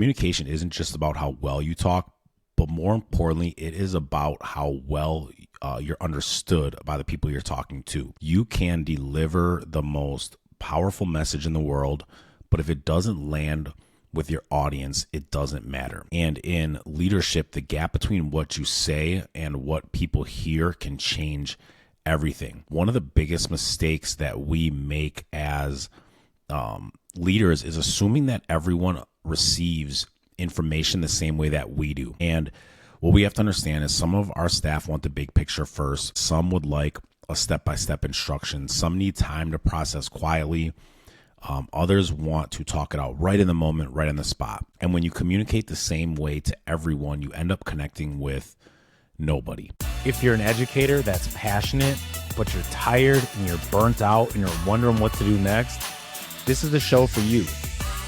communication isn't just about how well you talk, but more importantly, it is about how well you're understood by the people you're talking to. You can deliver the most powerful message in the world, but if it doesn't land with your audience, it doesn't matter. And in leadership, the gap between what you say and what people hear can change everything. One of the biggest mistakes that we make as leaders is assuming that everyone receives information the same way that we do. And what we have to understand is some of our staff want the big picture first. Some would like a step-by-step instruction. Some need time to process quietly. Others want to talk it out right in the moment, right on the spot. And when you communicate the same way to everyone, you end up connecting with nobody. If you're an educator that's passionate, but you're tired and you're burnt out and you're wondering what to do next, this is the show for you.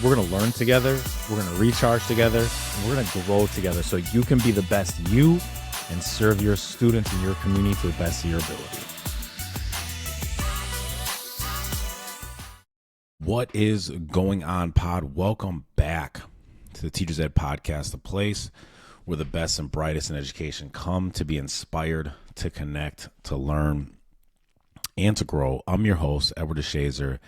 We're going to learn together, we're going to recharge together, and we're going to grow together so you can be the best you and serve your students and your community to the best of your ability. What is going on, pod? Welcome back to the Teachers Ed Podcast, the place where the best and brightest in education come to be inspired, to connect, to learn, and to grow. I'm your host, DeShazer,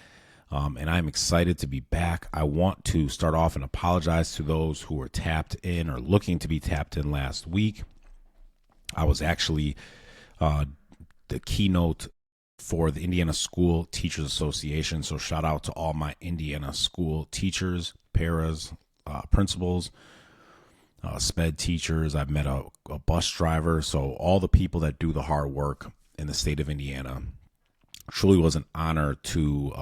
and I'm excited to be back. I want to start off and apologize to those who were tapped in or looking to be tapped in last week. I was actually the keynote for the Indiana School Teachers Association. So shout out to all my Indiana school teachers, paras, principals, SPED teachers. I've met a bus driver. So all the people that do the hard work in the state of Indiana. Truly was an honor to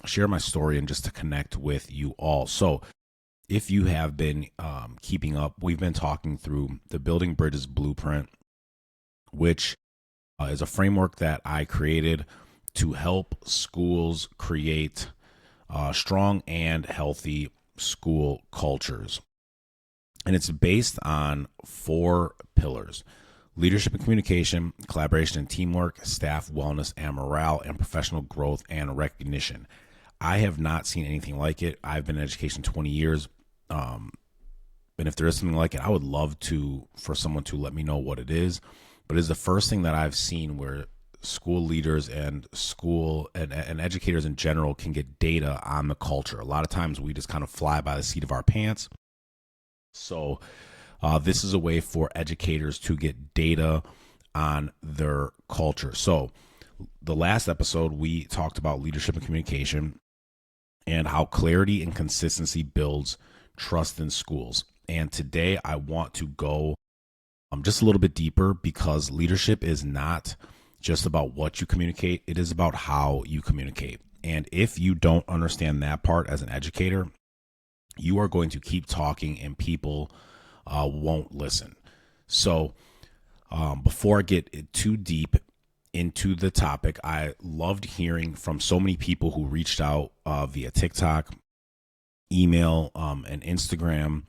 share my story and just to connect with you all. So if you have been keeping up, we've been talking through the Building Bridges Blueprint, which is a framework that I created to help schools create strong and healthy school cultures. And it's based on 4 pillars: leadership and communication, collaboration and teamwork, staff wellness and morale, and professional growth and recognition. I have not seen anything like it. I've been in education 20 years. And if there is something like it, I would love for someone to let me know what it is. But it's the first thing that I've seen where school leaders and school and educators in general can get data on the culture. A lot of times we just kind of fly by the seat of our pants. So this is a way for educators to get data on their culture. So the last episode, we talked about leadership and communication and how clarity and consistency builds trust in schools. And today I want to go just a little bit deeper, because leadership is not just about what you communicate. It is about how you communicate. And if you don't understand that part as an educator, you are going to keep talking and people won't listen. So before I get too deep into the topic, I loved hearing from so many people who reached out via TikTok, email, and Instagram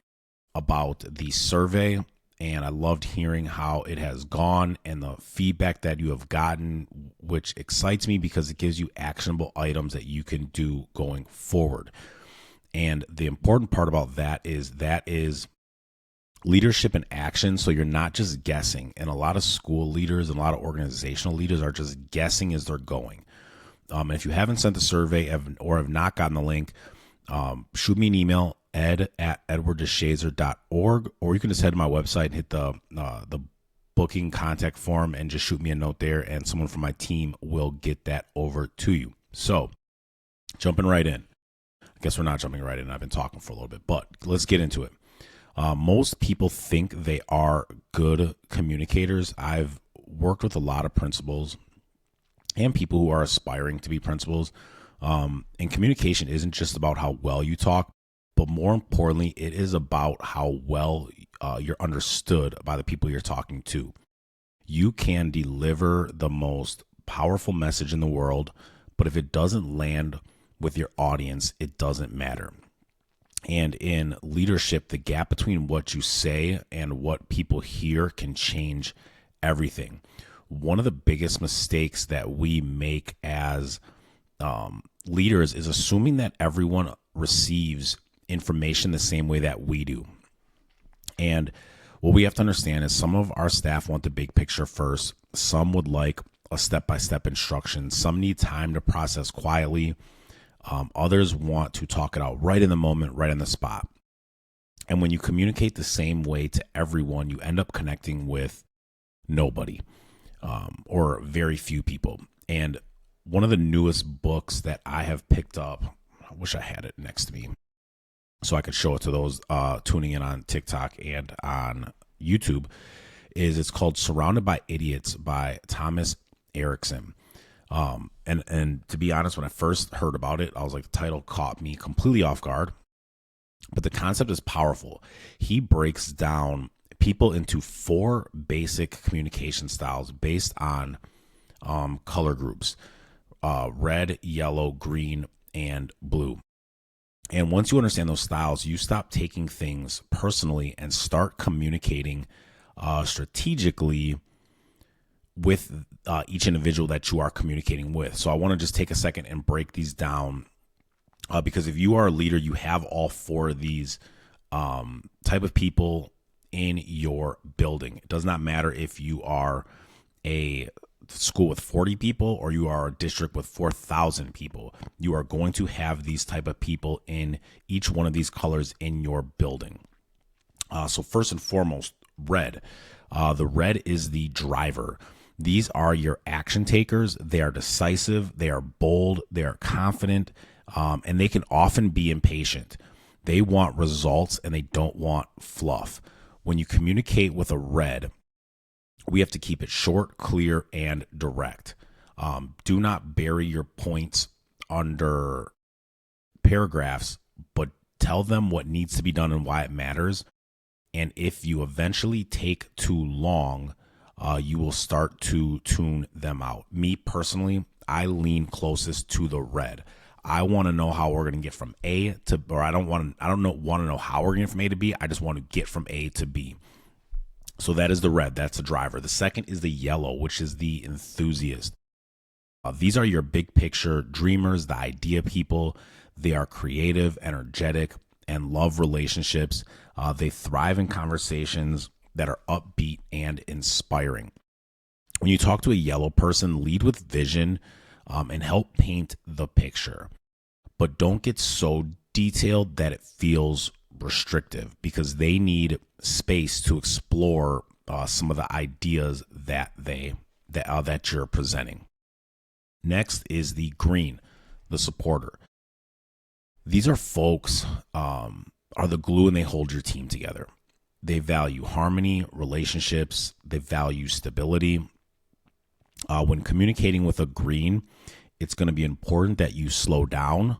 about the survey. And I loved hearing how it has gone and the feedback that you have gotten, which excites me because it gives you actionable items that you can do going forward. And the important part about that is leadership in action. So you're not just guessing. And a lot of school leaders and a lot of organizational leaders are just guessing as they're going. And if you haven't sent the survey or have not gotten the link, shoot me an email, ed@edwarddeshazer.org, or you can just head to my website and hit the booking contact form and just shoot me a note there, and someone from my team will get that over to you. So jumping right in. I guess we're not jumping right in. I've been talking for a little bit, but let's get into it. Most people think they are good communicators. I've worked with a lot of principals and people who are aspiring to be principals. And communication isn't just about how well you talk, but more importantly, it is about how well you're understood by the people you're talking to. You can deliver the most powerful message in the world, but if it doesn't land with your audience, it doesn't matter. And in leadership, the gap between what you say and what people hear can change everything. One of the biggest mistakes that we make as leaders is assuming that everyone receives information the same way that we do. And what we have to understand is some of our staff want the big picture first. Some would like a step-by-step instruction. Some need time to process quietly. Others want to talk it out right in the moment, right in the spot. And when you communicate the same way to everyone, you end up connecting with nobody or very few people. And one of the newest books that I have picked up, I wish I had it next to me so I could show it to those tuning in on TikTok and on YouTube, it's called Surrounded by Idiots by Thomas Erickson. And to be honest, when I first heard about it, I was like, the title caught me completely off guard. But the concept is powerful. He breaks down people into 4 basic communication styles based on color groups, red, yellow, green, and blue. And once you understand those styles, you stop taking things personally and start communicating strategically with each individual that you are communicating with. So I want to just take a second and break these down because if you are a leader, you have all 4 of these type of people in your building. It does not matter if you are a school with 40 people or you are a district with 4,000 people. You are going to have these type of people in each one of these colors in your building. So first and foremost, red. The red is the driver. These are your action takers. They are decisive. They are bold. They are confident. And they can often be impatient. They want results and they don't want fluff. When you communicate with a red, we have to keep it short, clear, and direct. Do not bury your points under paragraphs, but tell them what needs to be done and why it matters. And if you eventually take too long, you will start to tune them out. Me personally, I lean closest to the red. I want to know how we're going to get from A to, or I don't want to know how we're going to get from A to B. I just want to get from A to B. So that is the red. That's the driver. The second is the yellow, which is the enthusiast. These are your big picture dreamers, the idea people. They are creative, energetic, and love relationships. They thrive in conversations that are upbeat and inspiring. When you talk to a yellow person, lead with vision and help paint the picture. But don't get so detailed that it feels restrictive because they need space to explore some of the ideas that you're presenting. Next is the green, the supporter. These are folks are the glue and they hold your team together. They value harmony, relationships. They value stability. When communicating with a green, it's going to be important that you slow down,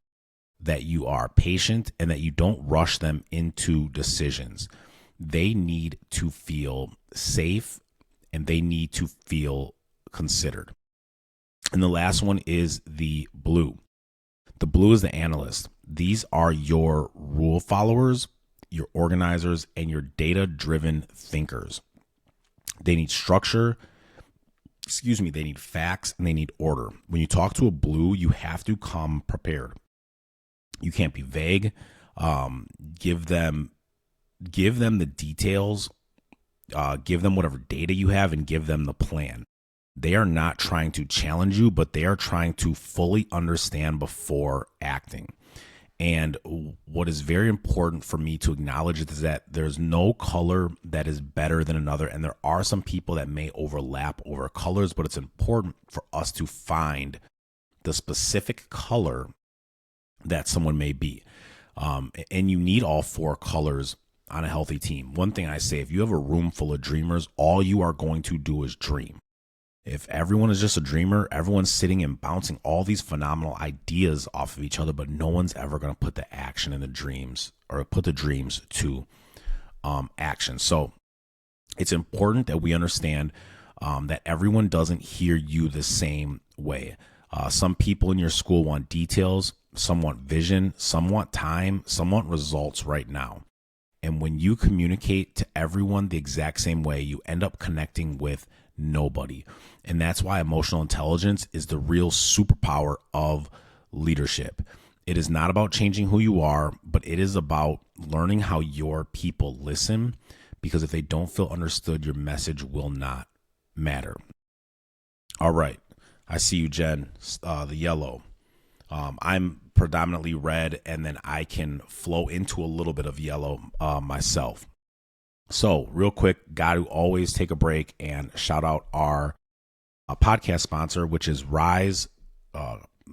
that you are patient, and that you don't rush them into decisions. They need to feel safe and they need to feel considered. And the last one is the blue. The blue is the analyst. These are your rule followers, your organizers, and your data-driven thinkers. They need structure. They need facts and they need order. When you talk to a blue, you have to come prepared. You can't be vague. Give them the details. Give them whatever data you have and give them the plan. They are not trying to challenge you, but they are trying to fully understand before acting. And what is very important for me to acknowledge is that there's no color that is better than another. And there are some people that may overlap over colors, but it's important for us to find the specific color that someone may be. And you need all 4 colors on a healthy team. One thing I say, if you have a room full of dreamers, all you are going to do is dream. If everyone is just a dreamer, everyone's sitting and bouncing all these phenomenal ideas off of each other, but no one's ever going to put the action in the dreams or put the dreams to action. So it's important that we understand that everyone doesn't hear you the same way. Some people in your school want details, some want vision, some want time, some want results right now. And when you communicate to everyone the exact same way, you end up connecting with nobody. And that's why emotional intelligence is the real superpower of leadership. It is not about changing who you are, but it is about learning how your people listen, because if they don't feel understood, your message will not matter. All right. I see you, Jen, the yellow. I'm predominantly red, and then I can flow into a little bit of yellow myself. So real quick, got to always take a break and shout out our podcast sponsor, which is Rise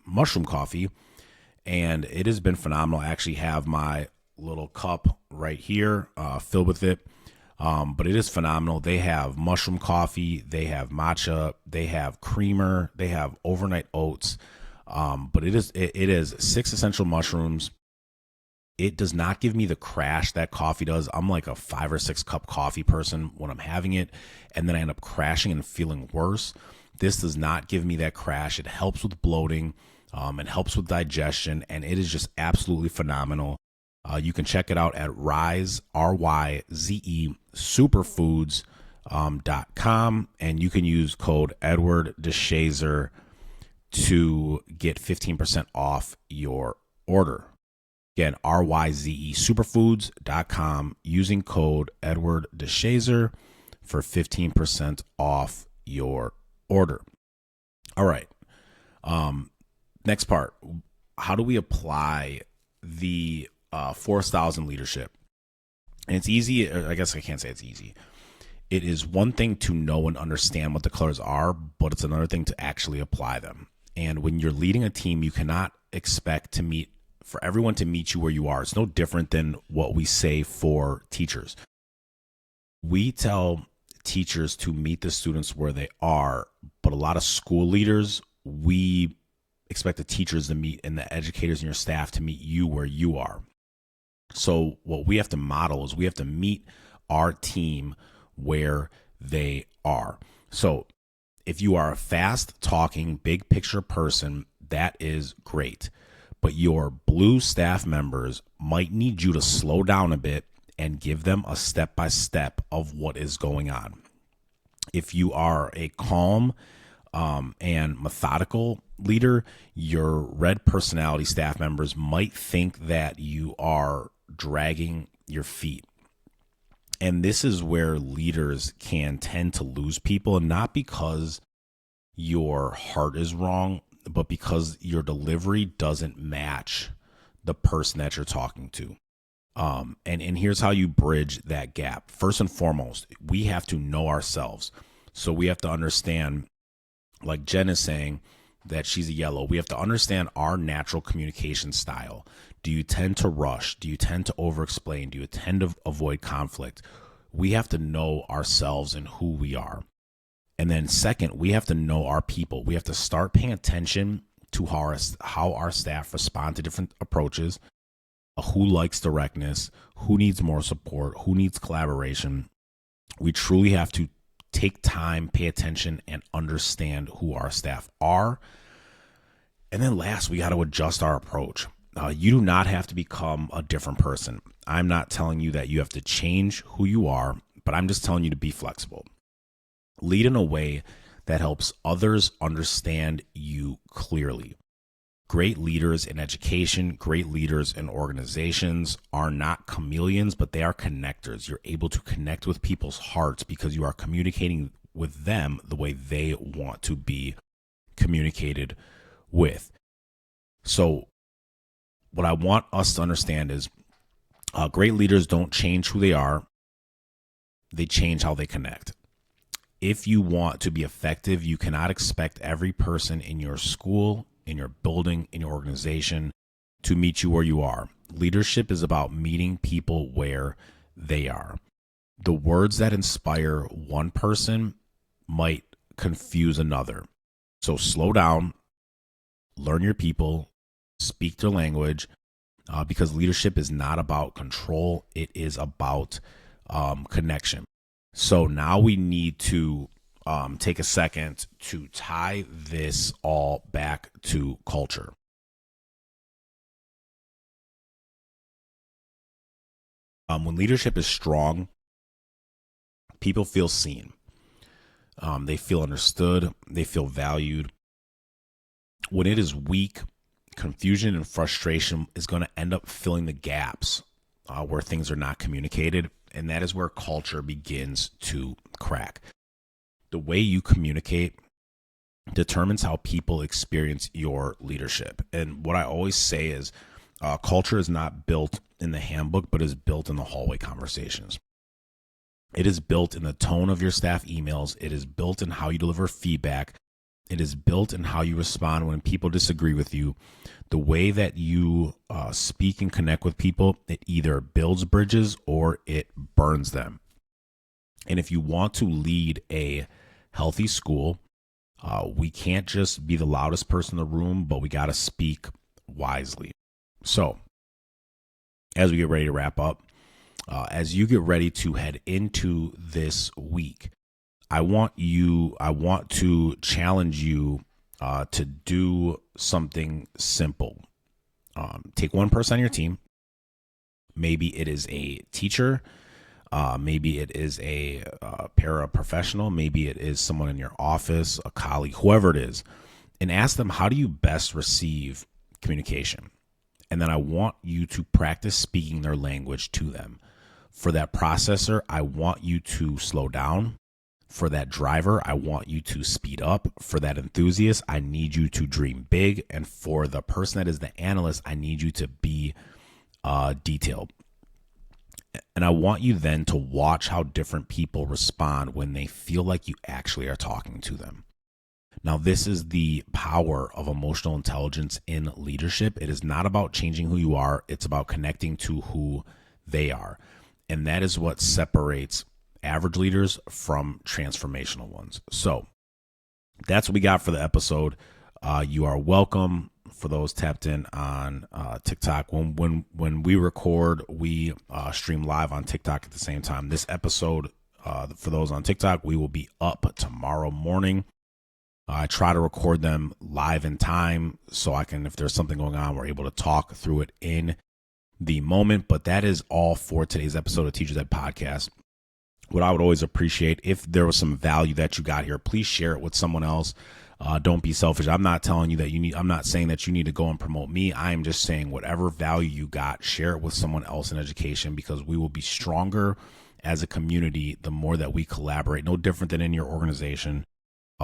Mushroom Coffee. And it has been phenomenal. I actually have my little cup right here filled with it. But it is phenomenal. They have mushroom coffee, they have matcha, they have creamer, they have overnight oats. But it is 6 essential mushrooms. It does not give me the crash that coffee does. I'm like a 5 or 6 cup coffee person when I'm having it, and then I end up crashing and feeling worse. This does not give me that crash. It helps with bloating. It helps with digestion, and it is just absolutely phenomenal. You can check it out at Rise, RYZE, superfoods.com, and you can use code Edward DeShazer to get 15% off your order. Again, RYZE, superfoods.com, using code Edward DeShazer for 15% off your order. All right. Next part, how do we apply the 4 styles in leadership? And it's easy. I guess I can't say it's easy. It is one thing to know and understand what the colors are, but it's another thing to actually apply them. And when you're leading a team, you cannot expect for everyone to meet you where you are. It's no different than what we say for teachers. We tell teachers to meet the students where they are, but a lot of school leaders, we expect the teachers to meet and the educators and your staff to meet you where you are. So what we have to model is we have to meet our team where they are. So if you are a fast talking, big picture person, that is great. But your blue staff members might need you to slow down a bit and give them a step-by-step of what is going on. If you are a calm and methodical leader, your red personality staff members might think that you are dragging your feet. And this is where leaders can tend to lose people, and not because your heart is wrong, but because your delivery doesn't match the person that you're talking to. And here's how you bridge that gap. First and foremost, we have to know ourselves. So we have to understand, like Jen is saying, that she's a yellow. We have to understand our natural communication style. Do you tend to rush? Do you tend to over-explain? Do you tend to avoid conflict? We have to know ourselves and who we are. And then second, we have to know our people. We have to start paying attention to how our staff respond to different approaches, who likes directness, who needs more support, who needs collaboration. We truly have to take time, pay attention, and understand who our staff are. And then last, we got to adjust our approach. You do not have to become a different person. I'm not telling you that you have to change who you are, but I'm just telling you to be flexible. Lead in a way that helps others understand you clearly. Great leaders in education, great leaders in organizations are not chameleons, but they are connectors. You're able to connect with people's hearts because you are communicating with them the way they want to be communicated with. So what I want us to understand is great leaders don't change who they are. They change how they connect. If you want to be effective, you cannot expect every person in your school, in your building, in your organization to meet you where you are. Leadership is about meeting people where they are. The words that inspire one person might confuse another. So slow down, learn your people, speak their language, because leadership is not about control. It is about connection. So now we need to take a second to tie this all back to culture. When leadership is strong, people feel seen. They feel understood. They feel valued. When it is weak, confusion and frustration is going to end up filling the gaps where things are not communicated. And that is where culture begins to crack. The way you communicate determines how people experience your leadership. And what I always say is culture is not built in the handbook, but is built in the hallway conversations. It is built in the tone of your staff emails. It is built in how you deliver feedback. It is built in how you respond when people disagree with you. The way that you speak and connect with people, it either builds bridges or it burns them. And if you want to lead a healthy school, we can't just be the loudest person in the room, but we got to speak wisely. So as we get ready to wrap up, as you get ready to head into this week, I want to challenge you to do something simple. Take one person on your team. Maybe it is a teacher. Maybe it is a paraprofessional. Maybe it is someone in your office, a colleague, whoever it is, and ask them, how do you best receive communication? And then I want you to practice speaking their language to them. For that processor, I want you to slow down. For that driver, I want you to speed up. For that enthusiast, I need you to dream big. And for the person that is the analyst, I need you to be detailed. And I want you then to watch how different people respond when they feel like you actually are talking to them. Now, this is the power of emotional intelligence in leadership. It is not about changing who you are. It's about connecting to who they are. And that is what separates average leaders from transformational ones. So that's what we got for the episode. You are welcome. For those tapped in on TikTok, when we record, we stream live on TikTok at the same time. This episode, for those on TikTok, we will be up tomorrow morning. I try to record them live in time so I can, if there's something going on, we're able to talk through it in the moment. But that is all for today's episode of Teachers Ed Podcast. What I would always appreciate, if there was some value that you got here, please share it with someone else. Don't be selfish. I'm not telling you that you need, I'm not saying that you need to go and promote me. I am just saying whatever value you got, share it with someone else in education, because we will be stronger as a community the more that we collaborate. No different than in your organization.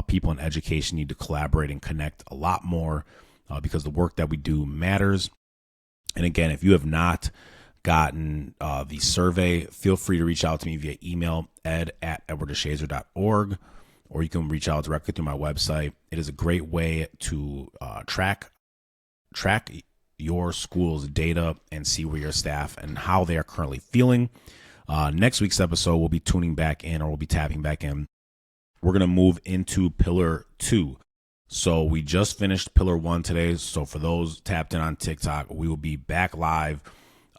People in education need to collaborate and connect a lot more because the work that we do matters. And again, if you have not gotten the survey, feel free to reach out to me via email, ed@edwarddeshazer.org, or you can reach out directly through my website. It is a great way to track your school's data and see where your staff and how they are currently feeling. Next week's episode, we'll be tuning back in, or we'll be tapping back in. We're going to move into Pillar 2. So we just finished Pillar 1 today. So for those tapped in on TikTok, we will be back live.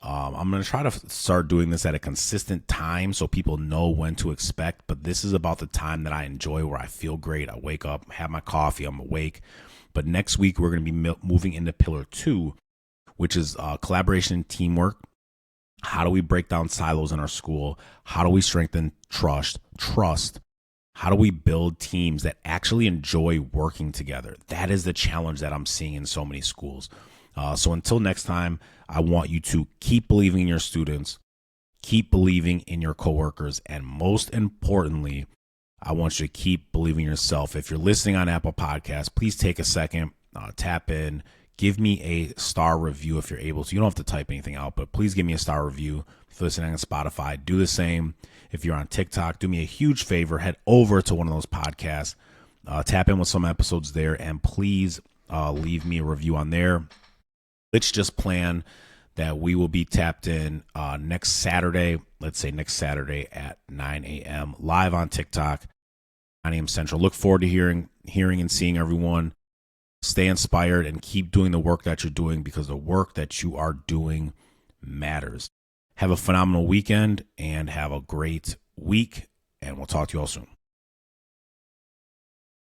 I'm going to try to start doing this at a consistent time so people know when to expect. But this is about the time that I enjoy, where I feel great. I wake up, have my coffee, I'm awake. But next week, we're going to be moving into Pillar 2, which is collaboration and teamwork. How do we break down silos in our school? How do we strengthen trust? How do we build teams that actually enjoy working together? That is the challenge that I'm seeing in so many schools. So until next time, I want you to keep believing in your students, keep believing in your coworkers, and most importantly, I want you to keep believing in yourself. If you're listening on Apple Podcasts, please take a second, tap in, give me a star review if you're able to. You don't have to type anything out, but please give me a star review. If you're listening on Spotify, do the same. If you're on TikTok, do me a huge favor, head over to one of those podcasts, tap in with some episodes there, and please leave me a review on there. Let's just plan that we will be tapped in next Saturday, let's say next Saturday at 9 a.m. live on TikTok, 9 a.m. Central. Look forward to hearing and seeing everyone. Stay inspired and keep doing the work that you're doing, because the work that you are doing matters. Have a phenomenal weekend and have a great week, and we'll talk to you all soon.